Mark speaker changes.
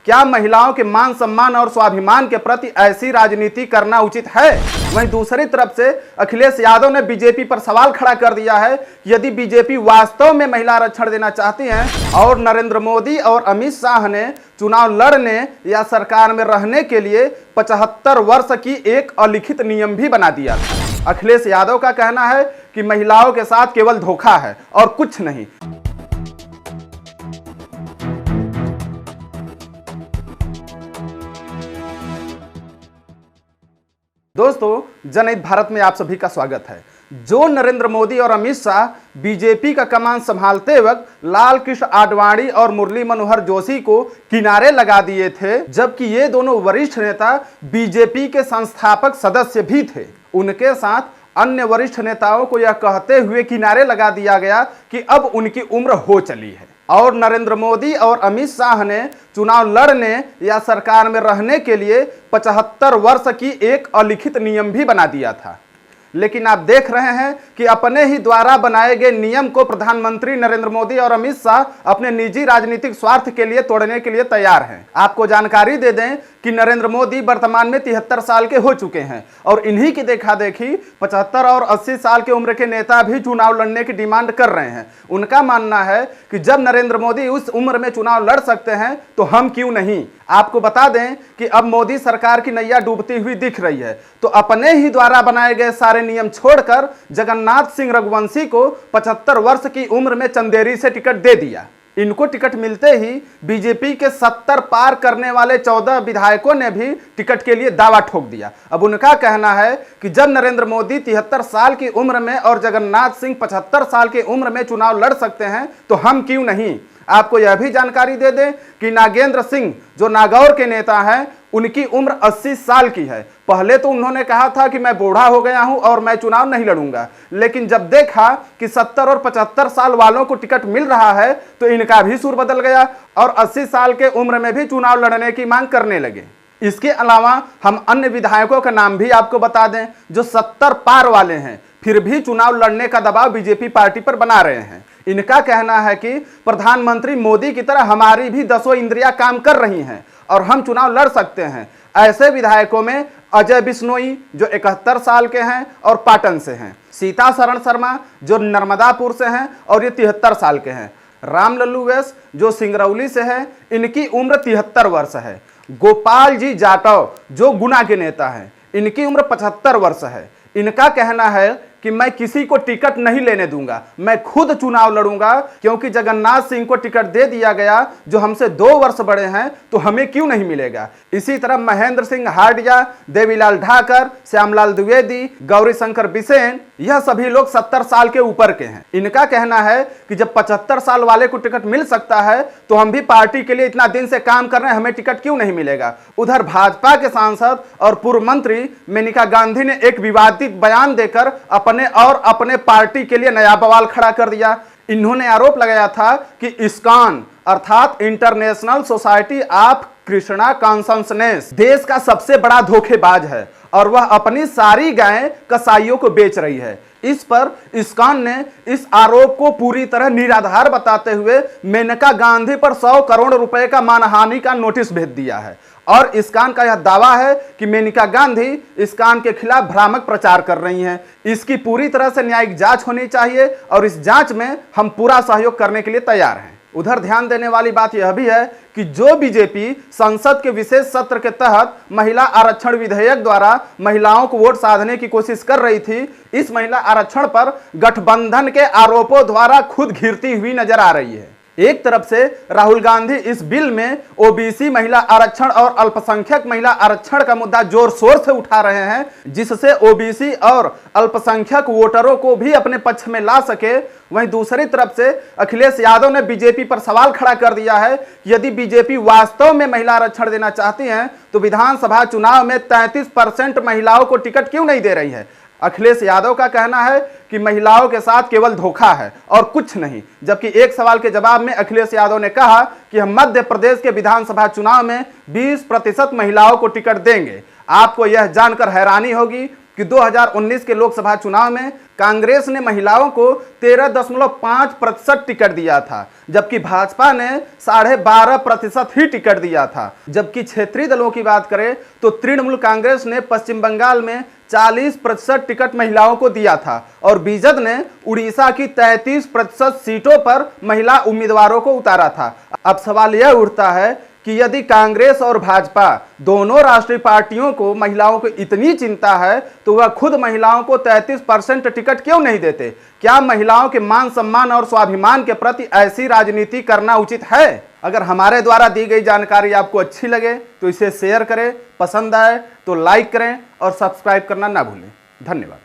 Speaker 1: क्या महिलाओं के मान सम्मान और स्वाभिमान के प्रति ऐसी राजनीति करना उचित है? वहीं दूसरी तरफ से अखिलेश यादव ने बीजेपी पर सवाल खड़ा कर दिया है कि यदि बीजेपी वास्तव में महिला आरक्षण देना चाहती हैं और नरेंद्र मोदी और अमित शाह ने चुनाव लड़ने या सरकार में रहने के लिए 75 वर्ष की एक अलिखित नियम भी बना दिया था। अखिलेश यादव का कहना है कि महिलाओं के साथ केवल धोखा है और कुछ नहीं। दोस्तों, जनहित भारत में आप सभी का स्वागत है। जो नरेंद्र मोदी और अमित शाह बीजेपी का कमान संभालते वक्त लाल कृष्ण आडवाणी और मुरली मनोहर जोशी को किनारे लगा दिए थे, जबकि ये दोनों वरिष्ठ नेता बीजेपी के संस्थापक सदस्य भी थे। उनके साथ अन्य वरिष्ठ नेताओं को यह कहते हुए किनारे लगा दिया गया कि अब उनकी उम्र हो चली है और नरेंद्र मोदी और अमित शाह ने चुनाव लड़ने या सरकार में रहने के लिए 75 वर्ष की एक अलिखित नियम भी बना दिया था। लेकिन आप देख रहे हैं कि अपने ही द्वारा बनाए गए नियम को प्रधानमंत्री नरेंद्र मोदी और अमित शाह अपने निजी राजनीतिक स्वार्थ के लिए तोड़ने के लिए तैयार हैं। आपको जानकारी दे दें कि नरेंद्र मोदी वर्तमान में 73 साल के हो चुके हैं और इन्हीं की देखा देखी 75 और 80 साल की उम्र के नेता भी चुनाव लड़ने की डिमांड कर रहे हैं। उनका मानना है कि जब नरेंद्र मोदी उस उम्र में चुनाव लड़ सकते हैं तो हम क्यों नहीं। आपको बता दें कि अब मोदी सरकार की नैया डूबती हुई दिख रही है, तो अपने ही द्वारा बनाए गए सारे नियम छोड़कर जगन्नाथ सिंह रघुवंशी को 75 वर्ष की उम्र में चंदेरी से टिकट दे दिया। इनको टिकट मिलते ही बीजेपी के 70 पार करने वाले 14 विधायकों ने भी टिकट के लिए दावा ठोक दिया। अब उनका कहना है कि जब नरेंद्र मोदी 73 साल की उम्र में और जगन्नाथ सिंह 75 साल की उम्र में चुनाव लड़ सकते हैं तो हम क्यों नहीं। आपको यह भी जानकारी दे दें कि नागेंद्र सिंह जो नागौर के नेता हैं, उनकी उम्र 80 साल की है। पहले तो उन्होंने कहा था कि मैं बूढ़ा हो गया हूं और मैं चुनाव नहीं लड़ूंगा, लेकिन जब देखा कि 70 और 75 साल वालों को टिकट मिल रहा है तो इनका भी सुर बदल गया और 80 साल के उम्र में भी चुनाव लड़ने की मांग करने लगे। इसके अलावा हम अन्य विधायकों का नाम भी आपको बता दें जो 70 पार वाले हैं, फिर भी चुनाव लड़ने का दबाव बीजेपी पार्टी पर बना रहे हैं। इनका कहना है कि प्रधानमंत्री मोदी की तरह हमारी भी 10 इंद्रियां काम कर रही हैं और हम चुनाव लड़ सकते हैं। ऐसे विधायकों में अजय बिश्नोई जो 71 साल के हैं और पाटन से हैं, सीता शरण शर्मा जो नर्मदापुर से हैं और ये 73 साल के हैं, राम लल्लू वैस जो सिंगरौली से है, इनकी उम्र 73 वर्ष है, गोपाल जी जाटव जो गुना के नेता हैं, इनकी उम्र 75 वर्ष है। इनका कहना है कि मैं किसी को टिकट नहीं लेने दूंगा, मैं खुद चुनाव लड़ूंगा, क्योंकि जगन्नाथ सिंह को टिकट दे दिया गया जो हमसे 2 वर्ष बड़े हैं, तो हमें क्यों नहीं मिलेगा। इसी तरह महेंद्र सिंह हार्डिया, देवीलाल ठाकर, श्यामलाल द्विवेदी, गौरी शंकर बिसेन, यह सभी लोग 70 साल के ऊपर के हैं। इनका कहना है कि जब 75 साल वाले को टिकट मिल सकता है तो हम भी पार्टी के लिए इतना दिन से काम कर रहे हैं, हमें टिकट क्यों नहीं मिलेगा। उधर भाजपा के सांसद और पूर्व मंत्री मेनका गांधी ने एक विवादित बयान देकर अपने पार्टी के लिए नया बवाल खड़ा कर दिया। इन्होंने आरोप लगाया था कि इस्कॉन अर्थात international society of Krishna consciousness देश का सबसे बड़ा धोखेबाज है और वह अपनी सारी गायें कसाईयों को बेच रही है। इस पर इस्कॉन ने इस आरोप को पूरी तरह निराधार बताते हुए मेनका गांधी पर 100 करोड़ रुपए का मानहानि का नोटिस भेज दिया है और इस्कॉन का यह दावा है कि मेनका गांधी इस्कॉन के खिलाफ भ्रामक प्रचार कर रही हैं। इसकी पूरी तरह से न्यायिक जांच होनी चाहिए और इस जांच में हम पूरा सहयोग करने के लिए तैयार हैं। उधर ध्यान देने वाली बात यह भी है कि जो बीजेपी संसद के विशेष सत्र के तहत महिला आरक्षण विधेयक द्वारा महिलाओं को वोट साधने की कोशिश कर रही थी, इस महिला आरक्षण पर गठबंधन के आरोपों द्वारा खुद घिरती हुई नजर आ रही है। एक तरफ से राहुल गांधी इस बिल में ओबीसी महिला आरक्षण और अल्पसंख्यक महिला आरक्षण का मुद्दा जोर शोर से उठा रहे हैं, जिससे ओबीसी और अल्पसंख्यक वोटरों को भी अपने पक्ष में ला सके। वहीं दूसरी तरफ से अखिलेश यादव ने बीजेपी पर सवाल खड़ा कर दिया है कि यदि बीजेपी वास्तव में महिला आरक्षण देना चाहती है तो विधानसभा चुनाव में 33% महिलाओं को टिकट क्यों नहीं दे रही है। अखिलेश यादव का कहना है कि महिलाओं के साथ केवल धोखा है और कुछ नहीं, जबकि एक सवाल के जवाब में अखिलेश यादव ने कहा कि हम मध्य प्रदेश के विधानसभा चुनाव में 20% महिलाओं को टिकट देंगे। आपको यह जानकर हैरानी होगी कि 2019 के लोकसभा चुनाव में कांग्रेस ने महिलाओं को 13.5% टिकट दिया था, जबकि भाजपा ने 12.5% ही टिकट दिया था। जबकि क्षेत्रीय दलों की बात करें तो तृणमूल कांग्रेस ने पश्चिम बंगाल में 40% टिकट महिलाओं को दिया था और बीजेपी ने उड़ीसा की 33% सीटों पर महिला उम्मीदवारों को उतारा था। अब सवाल यह उठता है कि यदि कांग्रेस और भाजपा दोनों राष्ट्रीय पार्टियों को महिलाओं को इतनी चिंता है तो वह खुद महिलाओं को 33% टिकट क्यों नहीं देते? क्या महिलाओं के मान सम्मान और स्वाभिमान के प्रति ऐसी राजनीति करना उचित है? अगर हमारे द्वारा दी गई जानकारी आपको अच्छी लगे तो इसे शेयर करें, पसंद आए तो लाइक करें और सब्सक्राइब करना ना भूलें। धन्यवाद।